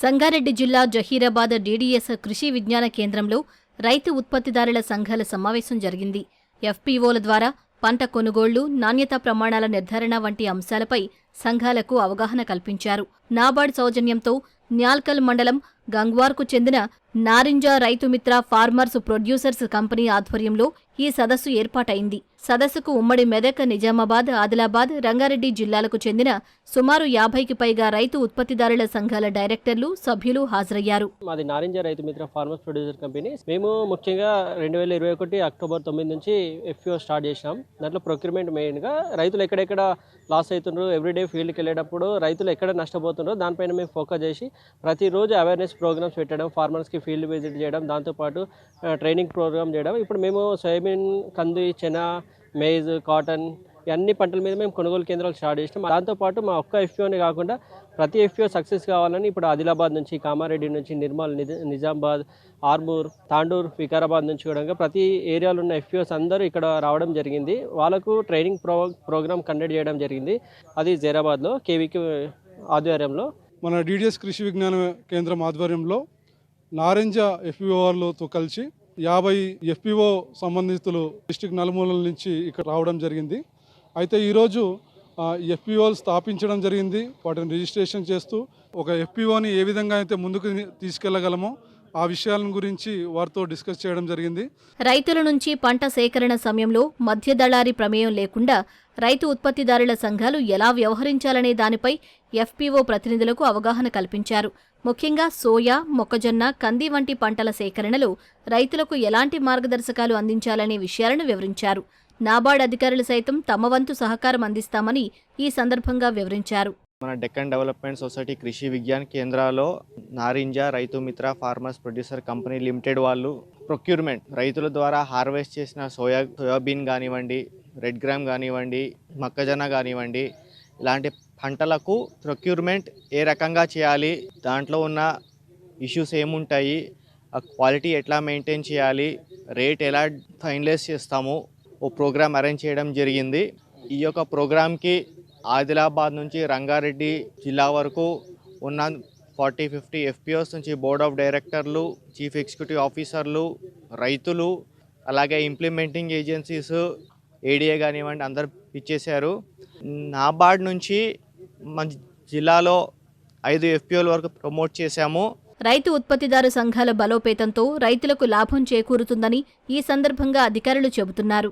సంగారెడ్డి జిల్లా జహీరాబాద్ డీడీఎస్ కృషి విజ్ఞాన కేంద్రంలో రైతు ఉత్పత్తిదారుల సంఘాల సమావేశం జరిగింది. ఎఫ్పీఓల ద్వారా పంట కొనుగోళ్లు, నాణ్యతా ప్రమాణాల నిర్ధారణ వంటి అంశాలపై సంఘాలకు అవగాహన కల్పించారు. నాబార్డ్ సౌజన్యంతో న్యాల్కల్ మండలం గంగ్వార్కు చెందిన నారింజ రైతుమిత్ర ఫార్మర్స్ ప్రొడ్యూసర్స్ కంపెనీ ఆధ్వర్యంలో ఈ సదస్సు ఏర్పాటైంది. సదస్సుకు ఉమ్మడి మెదక్, నిజామాబాద్, ఆదిలాబాద్, రంగారెడ్డి జిల్లాలకు చెందిన సుమారు 50కి పైగా రైతు ఉత్పత్తిదారుల సంఘాల డైరెక్టర్లు, సభ్యులు హాజరయ్యారు. మాది నారింజ రైతుమిత్ర ఫార్మర్స్ ప్రొడ్యూసర్ కంపెనీ. మేము ముఖ్యంగా 2021 అక్టోబర్ 9 నుంచి ఎఫ్పిఓ స్టార్ట్ చేసినాం. దాంట్లో ప్రొక్యూర్మెంట్ మెయిన్గా రైతులు ఎక్కడెక్కడ లాస్ అవుతుండ్రు, ఎవ్రీడే ఫీల్డ్కి వెళ్ళేటప్పుడు రైతులు ఎక్కడ నష్టపోతుండ్రో దానిపైన మేము ఫోకస్ చేసి ప్రతిరోజు అవేర్నెస్ ప్రోగ్రామ్స్ పెట్టడం, ఫార్మర్స్కి ఫీల్డ్ విజిట్ చేయడం, దాంతోపాటు ట్రైనింగ్ ప్రోగ్రామ్ చేయడం. ఇప్పుడు మేము సోయాబీన్, కంది, చెనా, మేజ్, కాటన్ అన్ని పంటల మీద మేము కొనుగోలు కేంద్రాలు స్టార్ట్ చేసినాం. దాంతోపాటు మా ఒక్క ఎఫ్పిఓనే కాకుండా ప్రతి ఎఫ్పిఓ సక్సెస్ కావాలని ఇప్పుడు ఆదిలాబాద్ నుంచి, కామారెడ్డి నుంచి, నిర్మల్, నిజామాబాద్, ఆర్మూర్, తాండూర్, వికారాబాద్ నుంచి కూడా ప్రతి ఏరియాలో ఉన్న ఎఫ్పిఓస్ అందరూ ఇక్కడ రావడం జరిగింది. వాళ్ళకు ట్రైనింగ్ ప్రోగ్రామ్ కండక్ట్ చేయడం జరిగింది. అది జైరాబాద్లో కేవీకి ఆధ్వర్యంలో. మన డీడీఎస్ కృషి విజ్ఞాన కేంద్రం ఆధ్వర్యంలో నారింజ ఎఫ్పిఓలతో కలిసి 50 ఎఫ్పిఓ సంబంధితులు డిస్ట్రిక్ట్ నలుమూలల నుంచి ఇక్కడ రావడం జరిగింది. అయితే ఈరోజు ఎఫ్పిఓలు స్థాపించడం జరిగింది. వాటిని రిజిస్ట్రేషన్ చేస్తూ ఒక ఎఫ్పిఓని ఏ విధంగా అయితే ముందుకు తీసుకెళ్లగలమో ఆ విషయాల గురించి వారితో డిస్కస్ చేయడం జరిగింది. రైతుల నుంచి పంట సేకరణ సమయంలో మధ్య దళారీ ప్రమేయం లేకుండా రైతు ఉత్పత్తిదారుల సంఘాలు ఎలా వ్యవహరించాలనే దానిపై ఎఫ్పీఓ ప్రతినిధులకు అవగాహన కల్పించారు. ముఖ్యంగా సోయా, మొక్కజొన్న, కంది వంటి పంటల సేకరణలో రైతులకు ఎలాంటి మార్గదర్శకాలు అందించాలనే విషయాలను వివరించారు. నాబార్డ్ అధికారులు సైతం తమ వంతు సహకారం అందిస్తామని ఈ సందర్భంగా వివరించారు. మన డెక్కన్ డెవలప్మెంట్ సొసైటీ కృషి విజ్ఞాన కేంద్రాల్లో నారింజ Rythu Mitra farmers producer company limited వాళ్ళు ప్రొక్యూర్మెంట్ రైతుల ద్వారా హార్వెస్ట్ చేసిన సోయాబీన్ కానివ్వండి, రెడ్ గ్రామ్ కానివ్వండి, మొక్కజొన్న కానివ్వండి, ఇలాంటి పంటలకు ప్రొక్యూర్మెంట్ ఏ రకంగా చేయాలి, దాంట్లో ఉన్న ఇష్యూస్ ఏముంటాయి, ఆ క్వాలిటీ ఎట్లా మెయింటైన్ చేయాలి, రేట్ ఎలా ఫైనలైజ్ చేస్తాము, ఓ ప్రోగ్రామ్ అరేంజ్ చేయడం జరిగింది. ఈ యొక్క ప్రోగ్రామ్కి ఆదిలాబాద్ నుంచి రంగారెడ్డి జిల్లా వరకు ఉన్న 40-50 ఎఫ్పిఓస్ నుంచి బోర్డ్ ఆఫ్ డైరెక్టర్లు, చీఫ్ ఎగ్జిక్యూటివ్ ఆఫీసర్లు, రైతులు, అలాగే ఇంప్లిమెంటింగ్ ఏజెన్సీస్, ఏడీఏ కానివ్వండి అందరు ఇచ్చేశారు. నాబార్డ్ నుంచి మన జిల్లాలో 5 ఎఫ్పిఓల వరకు ప్రమోట్ చేశాము. రైతు ఉత్పత్తిదారు సంఘాల బలోపేతంతో రైతులకు లాభం చేకూరుతుందని ఈ సందర్భంగా అధికారులు చెబుతున్నారు.